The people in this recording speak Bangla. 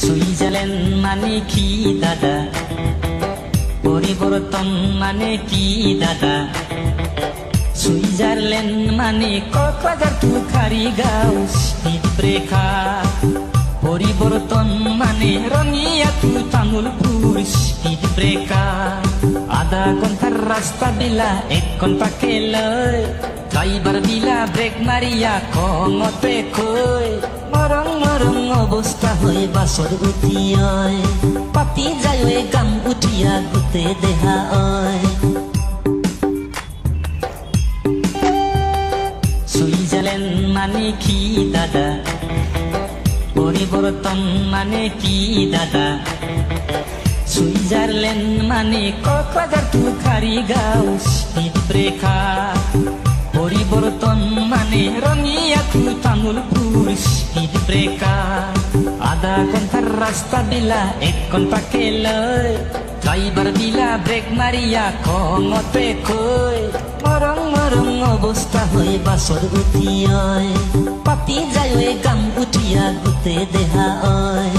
সুইজারল্যান্ড মানে কি দাদা, পরিবর্তন মানে কি দাদা? সুইজারল্যান্ড মানে কক্সবাজার টু খারিগাঁও স্পিড ব্রেকার। পরিবর্তন মানে Rangia two Tamulpur speed breaker. আধা ঘন্টার রাস্তা দিলা 1 ঘন্টাকে লয়, ড্রাইভার দিলা ব্রেক মারিয়া খঙতে কই। মরং মরং অবস্থা হয়ে বাসর উঠিয়, পাতি যায় গাম উঠিয়া গুতে দেহা অয়। সুইজারল্যান্ড মানে কি দাদা, পরিবর্তন মানে কি দাদা? সুইজারল্যান্ড মানে কক্সবাজার টু খারিগাঁও স্পিড ব্রেকার। পরিবর্তন মানে Rangia two Tamulpur speed breaker. আধা ঘন্টার রাস্তা দিলা 1 ঘন্টাকে লয়, ড্রাইভার দিলা ব্রেক মারিয়া খঙতে কই। মরং মরং অবস্থা হয়ে বাসর উঠিয়, পাতি যায় গাম উঠিয়া গুতে দেহা অয়।